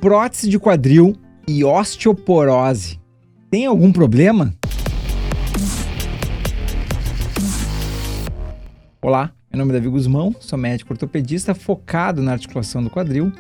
Prótese de quadril e osteoporose. Tem algum problema? Olá, meu nome é Davi Guzmão, sou médico ortopedista focado na articulação do quadril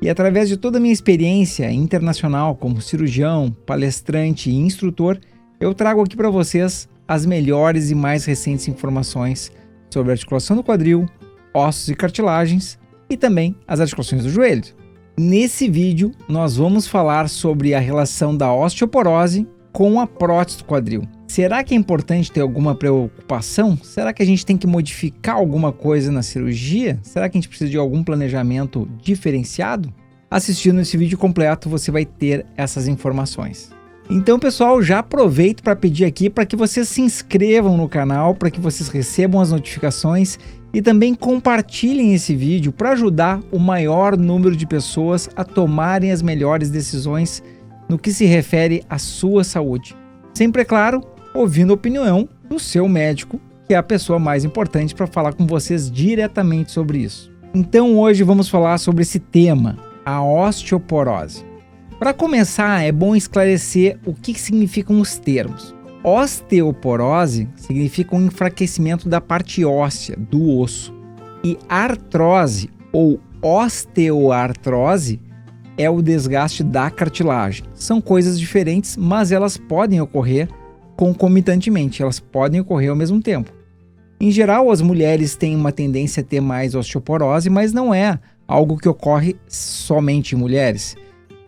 e através de toda a minha experiência internacional como cirurgião, palestrante e instrutor, eu trago aqui para vocês as melhores e mais recentes informações sobre a articulação do quadril, ossos e cartilagens e também as articulações do joelho. Nesse vídeo, nós vamos falar sobre a relação da osteoporose com a prótese do quadril. Será que é importante ter alguma preocupação? Será que a gente tem que modificar alguma coisa na cirurgia? Será que a gente precisa de algum planejamento diferenciado? Assistindo esse vídeo completo, você vai ter essas informações. Então, pessoal, já aproveito para pedir aqui para que vocês se inscrevam no canal, para que vocês recebam as notificações e também compartilhem esse vídeo para ajudar o maior número de pessoas a tomarem as melhores decisões no que se refere à sua saúde. Sempre, é claro, ouvindo a opinião do seu médico, que é a pessoa mais importante para falar com vocês diretamente sobre isso. Então, hoje vamos falar sobre esse tema, a osteoporose. Para começar, é bom esclarecer o que significam os termos. Osteoporose significa um enfraquecimento da parte óssea, do osso. E artrose ou osteoartrose é o desgaste da cartilagem. São coisas diferentes, mas elas podem ocorrer concomitantemente, elas podem ocorrer ao mesmo tempo. Em geral, as mulheres têm uma tendência a ter mais osteoporose, mas não é algo que ocorre somente em mulheres.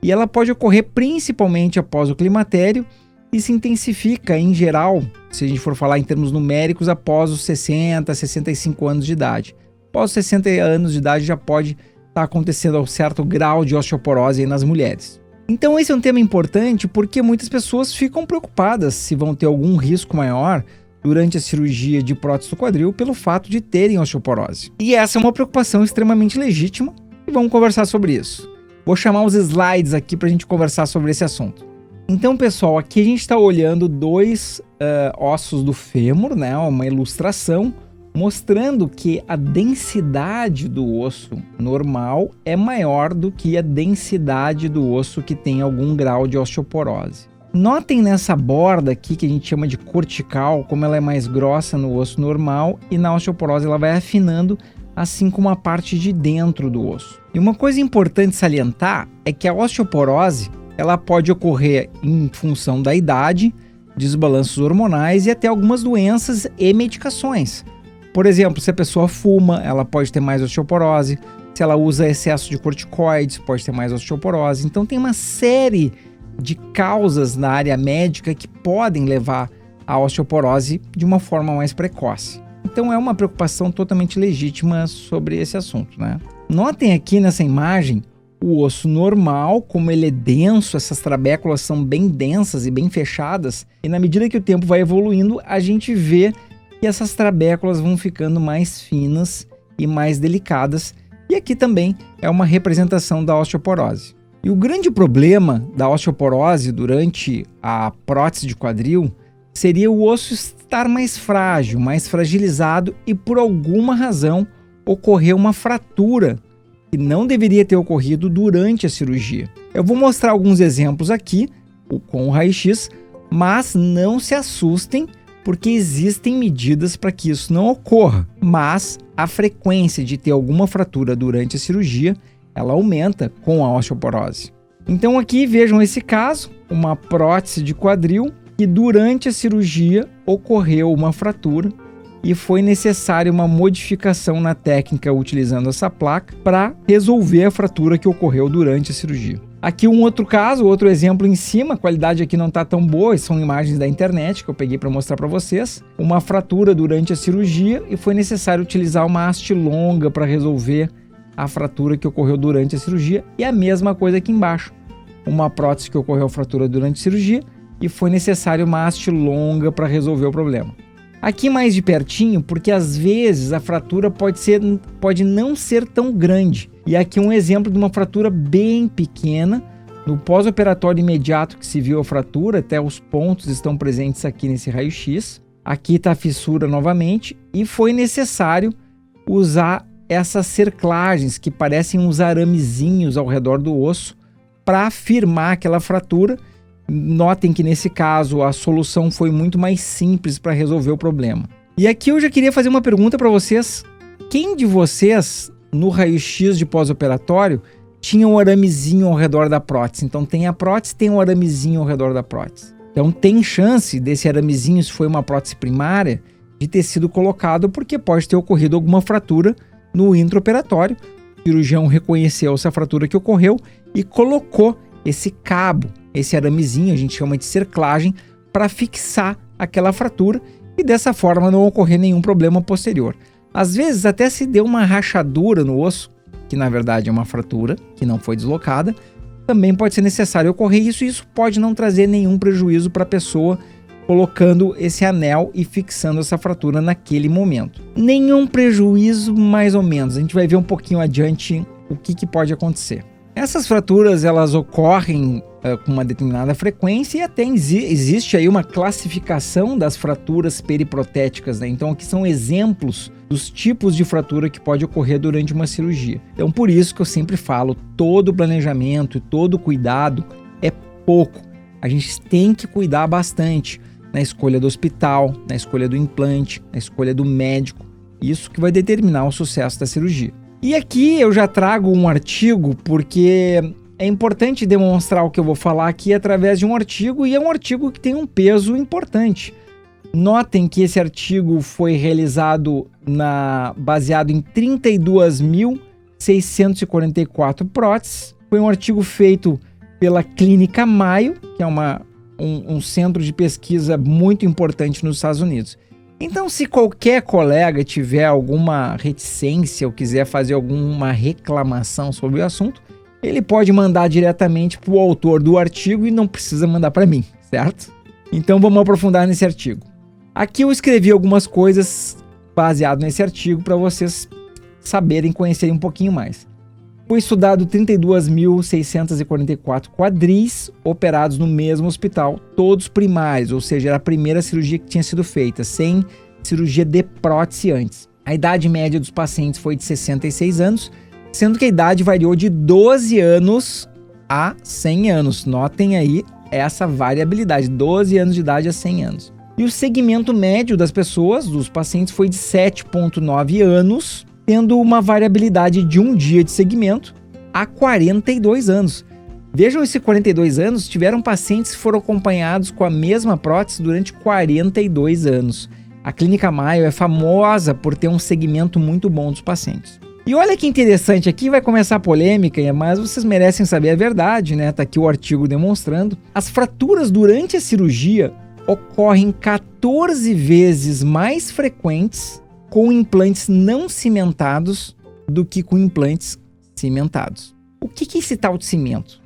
E ela pode ocorrer principalmente após o climatério e se intensifica em geral, se a gente for falar em termos numéricos, após os 60, 65 anos de idade. Após os 60 anos de idade já pode estar acontecendo um certo grau de osteoporose aí nas mulheres. Então esse é um tema importante porque muitas pessoas ficam preocupadas se vão ter algum risco maior durante a cirurgia de prótese do quadril pelo fato de terem osteoporose. E essa é uma preocupação extremamente legítima e vamos conversar sobre isso. Vou chamar os slides aqui para a gente conversar sobre esse assunto. Então, pessoal, aqui a gente está olhando dois ossos do fêmur, né? Uma ilustração mostrando que a densidade do osso normal é maior do que a densidade do osso que tem algum grau de osteoporose. Notem nessa borda aqui, que a gente chama de cortical, como ela é mais grossa no osso normal e na osteoporose ela vai afinando, assim como a parte de dentro do osso. E uma coisa importante salientar é que a osteoporose ela pode ocorrer em função da idade, desbalanços hormonais e até algumas doenças e medicações. Por exemplo, se a pessoa fuma, ela pode ter mais osteoporose. Se ela usa excesso de corticoides, pode ter mais osteoporose. Então tem uma série de causas na área médica que podem levar à osteoporose de uma forma mais precoce. Então é uma preocupação totalmente legítima sobre esse assunto, né? Notem aqui nessa imagem o osso normal, como ele é denso, essas trabéculas são bem densas e bem fechadas, e na medida que o tempo vai evoluindo, a gente vê que essas trabéculas vão ficando mais finas e mais delicadas, e aqui também é uma representação da osteoporose. E o grande problema da osteoporose durante a prótese de quadril seria o osso estar mais frágil, mais fragilizado e por alguma razão ocorrer uma fratura que não deveria ter ocorrido durante a cirurgia. Eu vou mostrar alguns exemplos aqui com o raio-x, mas não se assustem porque existem medidas para que isso não ocorra, mas a frequência de ter alguma fratura durante a cirurgia, ela aumenta com a osteoporose. Então aqui vejam esse caso, uma prótese de quadril que durante a cirurgia ocorreu uma fratura e foi necessária uma modificação na técnica utilizando essa placa para resolver a fratura que ocorreu durante a cirurgia. Aqui um outro caso, outro exemplo em cima, a qualidade aqui não está tão boa, são imagens da internet que eu peguei para mostrar para vocês. Uma fratura durante a cirurgia e foi necessário utilizar uma haste longa para resolver a fratura que ocorreu durante a cirurgia. E a mesma coisa aqui embaixo, uma prótese que ocorreu a fratura durante a cirurgia e foi necessário uma haste longa para resolver o problema. Aqui mais de pertinho, porque às vezes a fratura pode não ser tão grande. E aqui um exemplo de uma fratura bem pequena. No pós-operatório imediato que se viu a fratura, até os pontos estão presentes aqui nesse raio-x. Aqui está a fissura novamente e foi necessário usar essas cerclagens que parecem uns aramezinhos ao redor do osso para firmar aquela fratura. Notem que nesse caso a solução foi muito mais simples para resolver o problema. E aqui eu já queria fazer uma pergunta para vocês. Quem de vocês, no raio-x de pós-operatório, tinha um aramezinho ao redor da prótese? Então tem a prótese, tem um aramezinho ao redor da prótese. Então tem chance desse aramezinho, se foi uma prótese primária, de ter sido colocado porque pode ter ocorrido alguma fratura no intraoperatório. O cirurgião reconheceu essa fratura que ocorreu e colocou esse cabo, esse aramezinho, a gente chama de cerclagem, para fixar aquela fratura e dessa forma não ocorrer nenhum problema posterior. Às vezes até se deu uma rachadura no osso, que na verdade é uma fratura, que não foi deslocada, também pode ser necessário ocorrer isso, e isso pode não trazer nenhum prejuízo para a pessoa colocando esse anel e fixando essa fratura naquele momento. Nenhum prejuízo, mais ou menos. A gente vai ver um pouquinho adiante o que pode acontecer. Essas fraturas elas ocorrem com uma determinada frequência e até existe aí uma classificação das fraturas periprotéticas, né? Então aqui são exemplos dos tipos de fratura que pode ocorrer durante uma cirurgia. Então por isso que eu sempre falo, todo o planejamento e todo o cuidado é pouco. A gente tem que cuidar bastante na escolha do hospital, na escolha do implante, na escolha do médico. Isso que vai determinar o sucesso da cirurgia. E aqui eu já trago um artigo porque é importante demonstrar o que eu vou falar aqui através de um artigo, e é um artigo que tem um peso importante. Notem que esse artigo foi realizado baseado em 32.644 próteses. Foi um artigo feito pela Clínica Mayo, que é um centro de pesquisa muito importante nos Estados Unidos. Então, se qualquer colega tiver alguma reticência ou quiser fazer alguma reclamação sobre o assunto, ele pode mandar diretamente para o autor do artigo e não precisa mandar para mim, certo? Então, vamos aprofundar nesse artigo. Aqui eu escrevi algumas coisas baseado nesse artigo para vocês saberem, conhecerem um pouquinho mais. Foi estudado 32.644 quadris operados no mesmo hospital, todos primários, ou seja, era a primeira cirurgia que tinha sido feita, sem cirurgia de prótese antes. A idade média dos pacientes foi de 66 anos, sendo que a idade variou de 12 anos a 100 anos. Notem aí essa variabilidade, 12 anos de idade a 100 anos. E o segmento médio das pessoas, dos pacientes, foi de 7,9 anos, tendo uma variabilidade de um dia de segmento a 42 anos. Vejam, esses 42 anos, tiveram pacientes que foram acompanhados com a mesma prótese durante 42 anos. A Clínica Mayo é famosa por ter um segmento muito bom dos pacientes. E olha que interessante, aqui vai começar a polêmica, mas vocês merecem saber a verdade, né? Tá aqui o artigo demonstrando. As fraturas durante a cirurgia ocorrem 14 vezes mais frequentes com implantes não cimentados do que com implantes cimentados. O que é esse tal de cimento?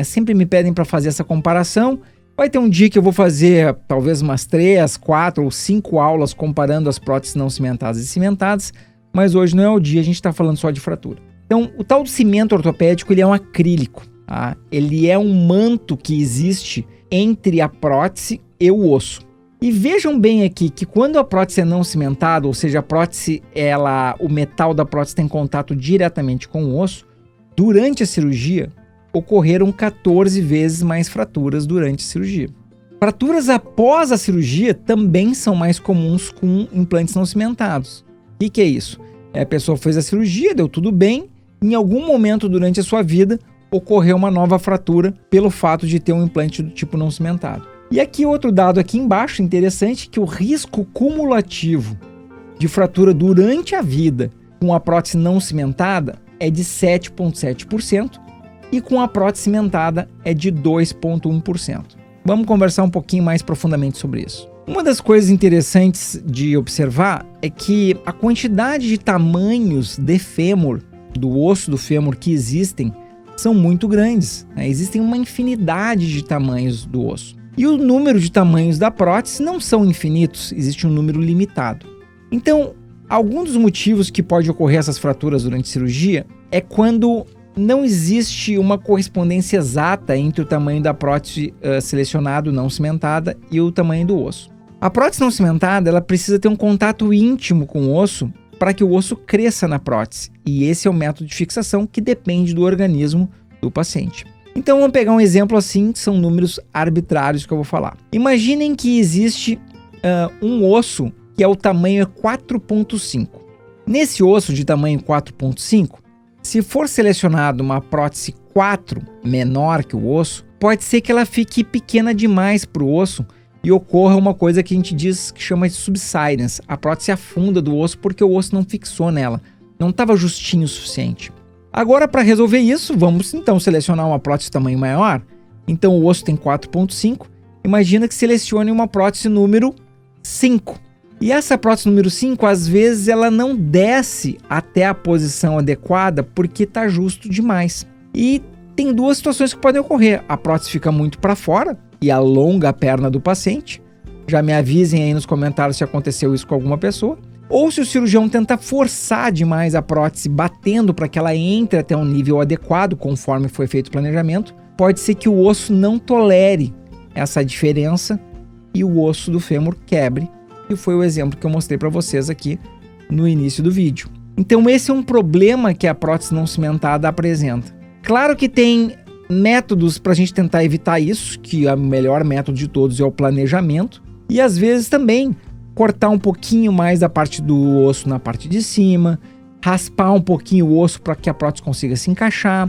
Sempre me pedem para fazer essa comparação. Vai ter um dia que eu vou fazer talvez umas 3, 4 ou 5 aulas comparando as próteses não cimentadas e cimentadas, mas hoje não é o dia, a gente está falando só de fratura. Então, o tal do cimento ortopédico, ele é um acrílico, tá? Ele é um manto que existe entre a prótese e o osso. E vejam bem aqui que quando a prótese é não cimentada, ou seja, a prótese, o metal da prótese tem contato diretamente com o osso, durante a cirurgia ocorreram 14 vezes mais fraturas durante a cirurgia. Fraturas após a cirurgia também são mais comuns com implantes não cimentados. O que é isso? A pessoa fez a cirurgia, deu tudo bem, em algum momento durante a sua vida ocorreu uma nova fratura pelo fato de ter um implante do tipo não cimentado. E aqui outro dado aqui embaixo interessante, que o risco cumulativo de fratura durante a vida com a prótese não cimentada é de 7,7% e com a prótese cimentada é de 2,1%. Vamos conversar um pouquinho mais profundamente sobre isso. Uma das coisas interessantes de observar é que a quantidade de tamanhos de fêmur, do osso do fêmur que existem, são muito grandes, né? Existem uma infinidade de tamanhos do osso. E o número de tamanhos da prótese não são infinitos, existe um número limitado. Então, algum dos motivos que pode ocorrer essas fraturas durante a cirurgia é quando não existe uma correspondência exata entre o tamanho da prótese selecionado, não cimentada, e o tamanho do osso. A prótese não cimentada, ela precisa ter um contato íntimo com o osso para que o osso cresça na prótese, e esse é o método de fixação que depende do organismo do paciente. Então vamos pegar um exemplo assim, que são números arbitrários que eu vou falar. Imaginem que existe um osso que é o tamanho 4.5. Nesse osso de tamanho 4.5, se for selecionado uma prótese 4 menor que o osso, pode ser que ela fique pequena demais para o osso e ocorra uma coisa que a gente diz que chama de subsidence. A prótese afunda do osso porque o osso não fixou nela, não estava justinho o suficiente. Agora, para resolver isso, vamos então selecionar uma prótese de tamanho maior. Então o osso tem 4.5, imagina que selecione uma prótese número 5. E essa prótese número 5, às vezes, ela não desce até a posição adequada porque está justo demais. E tem duas situações que podem ocorrer. A prótese fica muito para fora e alonga a perna do paciente. Já me avisem aí nos comentários se aconteceu isso com alguma pessoa. Ou se o cirurgião tenta forçar demais a prótese, batendo para que ela entre até um nível adequado, conforme foi feito o planejamento, pode ser que o osso não tolere essa diferença e o osso do fêmur quebre. E foi o exemplo que eu mostrei para vocês aqui no início do vídeo. Então esse é um problema que a prótese não cimentada apresenta. Claro que tem métodos para a gente tentar evitar isso, que o melhor método de todos é o planejamento. E às vezes também cortar um pouquinho mais a parte do osso na parte de cima, raspar um pouquinho o osso para que a prótese consiga se encaixar.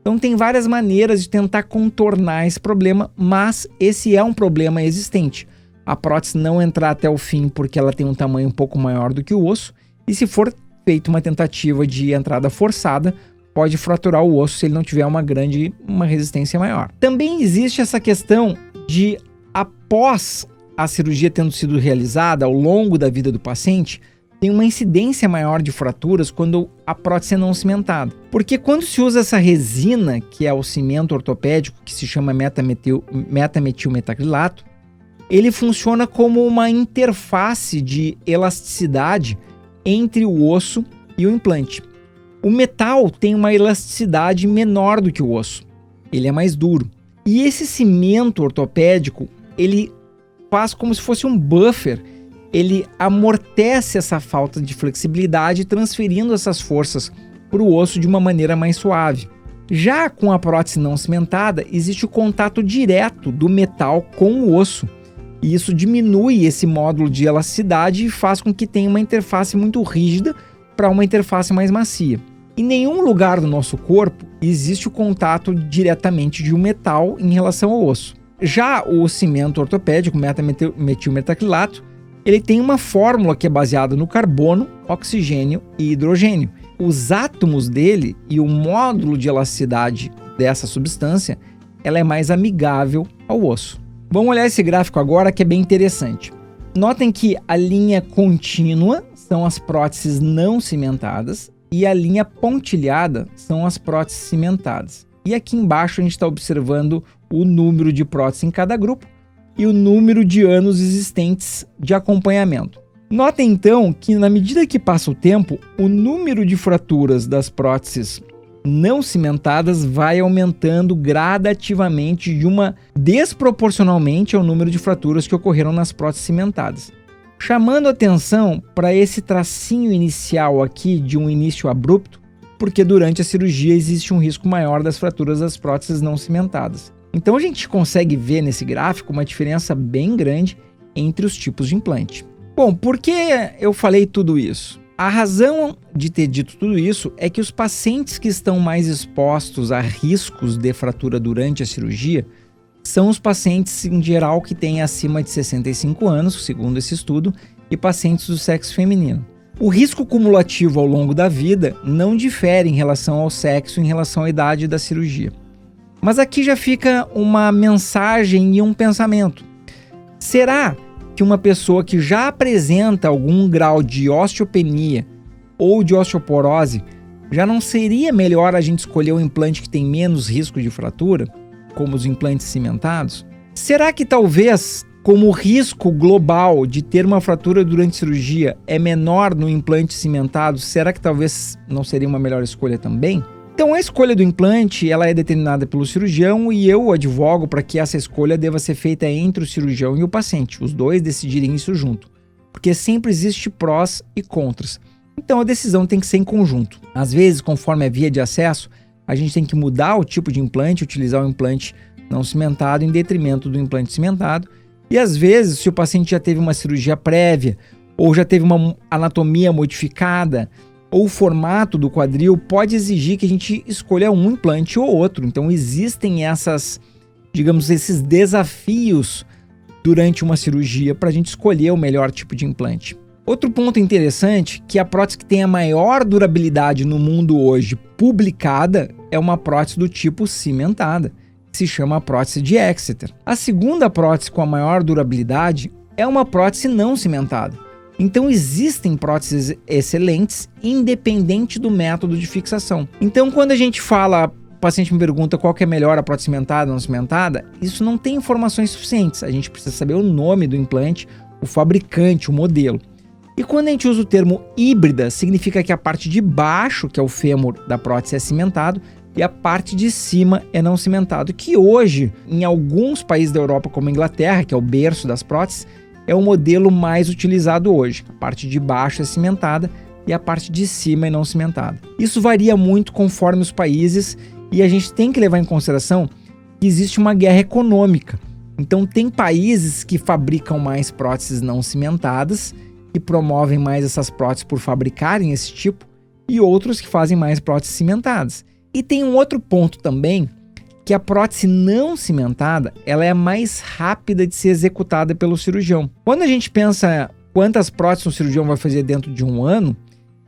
Então tem várias maneiras de tentar contornar esse problema, mas esse é um problema existente. A prótese não entrar até o fim porque ela tem um tamanho um pouco maior do que o osso, e se for feita uma tentativa de entrada forçada, pode fraturar o osso se ele não tiver uma resistência maior. Também existe essa questão de, após a cirurgia tendo sido realizada, ao longo da vida do paciente, tem uma incidência maior de fraturas quando a prótese é não cimentada. Porque quando se usa essa resina, que é o cimento ortopédico, que se chama metametilmetacrilato, ele funciona como uma interface de elasticidade entre o osso e o implante. O metal tem uma elasticidade menor do que o osso, ele é mais duro. E esse cimento ortopédico, ele faz como se fosse um buffer, ele amortece essa falta de flexibilidade, transferindo essas forças para o osso de uma maneira mais suave. Já com a prótese não cimentada, existe o contato direto do metal com o osso, e isso diminui esse módulo de elasticidade e faz com que tenha uma interface muito rígida para uma interface mais macia. Em nenhum lugar do nosso corpo existe o contato diretamente de um metal em relação ao osso. Já o cimento ortopédico, metametilmetacrilato, ele tem uma fórmula que é baseada no carbono, oxigênio e hidrogênio. Os átomos dele e o módulo de elasticidade dessa substância, ela é mais amigável ao osso. Vamos olhar esse gráfico agora, que é bem interessante. Notem que a linha contínua são as próteses não cimentadas e a linha pontilhada são as próteses cimentadas. E aqui embaixo a gente está observando o número de próteses em cada grupo e o número de anos existentes de acompanhamento. Notem então que, na medida que passa o tempo, o número de fraturas das próteses não cimentadas vai aumentando gradativamente desproporcionalmente ao número de fraturas que ocorreram nas próteses cimentadas. Chamando atenção para esse tracinho inicial aqui de um início abrupto, porque durante a cirurgia existe um risco maior das fraturas das próteses não cimentadas. Então a gente consegue ver nesse gráfico uma diferença bem grande entre os tipos de implante. Bom, por que eu falei tudo isso? A razão de ter dito tudo isso é que os pacientes que estão mais expostos a riscos de fratura durante a cirurgia são os pacientes em geral que têm acima de 65 anos, segundo esse estudo, e pacientes do sexo feminino. O risco cumulativo ao longo da vida não difere em relação ao sexo, em relação à idade da cirurgia. Mas aqui já fica uma mensagem e um pensamento. Será que uma pessoa que já apresenta algum grau de osteopenia ou de osteoporose, já não seria melhor a gente escolher um implante que tem menos risco de fratura, como os implantes cimentados? Será que talvez, como o risco global de ter uma fratura durante a cirurgia é menor no implante cimentado, será que talvez não seria uma melhor escolha também? Então a escolha do implante ela é determinada pelo cirurgião e eu advogo para que essa escolha deva ser feita entre o cirurgião e o paciente, os dois decidirem isso junto, porque sempre existe prós e contras. Então a decisão tem que ser em conjunto. Às vezes, conforme a via de acesso, a gente tem que mudar o tipo de implante, utilizar o implante não cimentado em detrimento do implante cimentado. E às vezes, se o paciente já teve uma cirurgia prévia, ou já teve uma anatomia modificada, ou o formato do quadril pode exigir que a gente escolha um implante ou outro. Então existem esses desafios durante uma cirurgia para a gente escolher o melhor tipo de implante. Outro ponto interessante, que a prótese que tem a maior durabilidade no mundo hoje publicada é uma prótese do tipo cimentada, que se chama a prótese de Exeter. A segunda prótese com a maior durabilidade é uma prótese não cimentada. Então existem próteses excelentes, independente do método de fixação. Então quando a gente fala, o paciente me pergunta qual que é melhor, a prótese cimentada ou não cimentada, isso não tem informações suficientes. A gente precisa saber o nome do implante, o fabricante, o modelo. E quando a gente usa o termo híbrida, significa que a parte de baixo, que é o fêmur da prótese, é cimentado e a parte de cima é não cimentado, que hoje, em alguns países da Europa, como a Inglaterra, que é o berço das próteses, é o modelo mais utilizado hoje. A parte de baixo é cimentada e a parte de cima é não cimentada. Isso varia muito conforme os países e a gente tem que levar em consideração que existe uma guerra econômica. Então tem países que fabricam mais próteses não cimentadas, que promovem mais essas próteses por fabricarem esse tipo, e outros que fazem mais próteses cimentadas. E tem um outro ponto também, que a prótese não cimentada, ela é mais rápida de ser executada pelo cirurgião. Quando a gente pensa quantas próteses o cirurgião vai fazer dentro de um ano,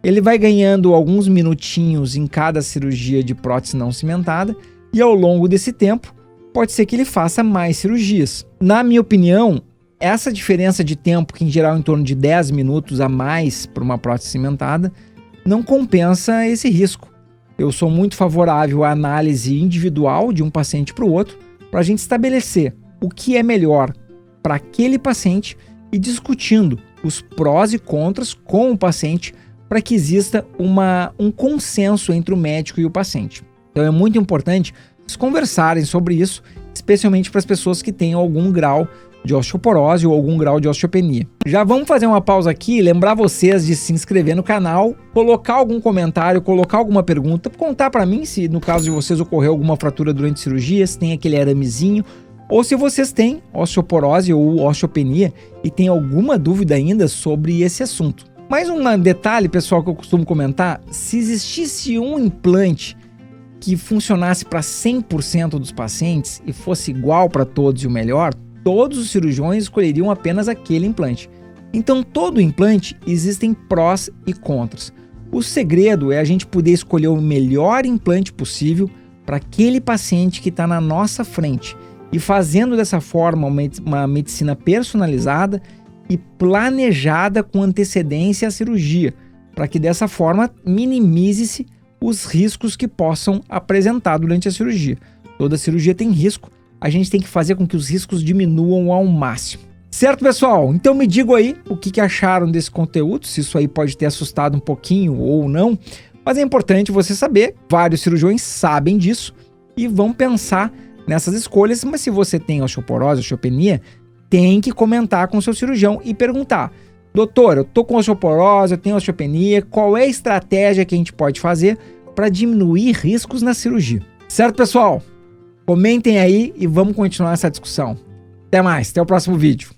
ele vai ganhando alguns minutinhos em cada cirurgia de prótese não cimentada, e ao longo desse tempo, pode ser que ele faça mais cirurgias. Na minha opinião, essa diferença de tempo, que em geral é em torno de 10 minutos a mais para uma prótese cimentada, não compensa esse risco. Eu sou muito favorável à análise individual de um paciente para o outro, para a gente estabelecer o que é melhor para aquele paciente e discutindo os prós e contras com o paciente para que exista um consenso entre o médico e o paciente. Então é muito importante vocês conversarem sobre isso, especialmente para as pessoas que têm algum grau de osteoporose ou algum grau de osteopenia. Já vamos fazer uma pausa aqui e lembrar vocês de se inscrever no canal, colocar algum comentário, colocar alguma pergunta, contar para mim se no caso de vocês ocorreu alguma fratura durante cirurgia, se tem aquele aramezinho, ou se vocês têm osteoporose ou osteopenia e tem alguma dúvida ainda sobre esse assunto. Mais um detalhe, pessoal, que eu costumo comentar: se existisse um implante que funcionasse para 100% dos pacientes e fosse igual para todos e o melhor, todos os cirurgiões escolheriam apenas aquele implante. Então, todo implante existem prós e contras. O segredo é a gente poder escolher o melhor implante possível para aquele paciente que está na nossa frente e fazendo dessa forma uma medicina personalizada e planejada com antecedência à cirurgia, para que dessa forma minimize-se os riscos que possam apresentar durante a cirurgia. Toda cirurgia tem risco, a gente tem que fazer com que os riscos diminuam ao máximo. Certo, pessoal? Então me digam aí o que acharam desse conteúdo, se isso aí pode ter assustado um pouquinho ou não, mas é importante você saber, vários cirurgiões sabem disso e vão pensar nessas escolhas, mas se você tem osteoporose, osteopenia, tem que comentar com o seu cirurgião e perguntar: doutor, eu tô com osteoporose, eu tenho osteopenia, qual é a estratégia que a gente pode fazer para diminuir riscos na cirurgia? Certo, pessoal? Comentem aí e vamos continuar essa discussão. Até mais, até o próximo vídeo.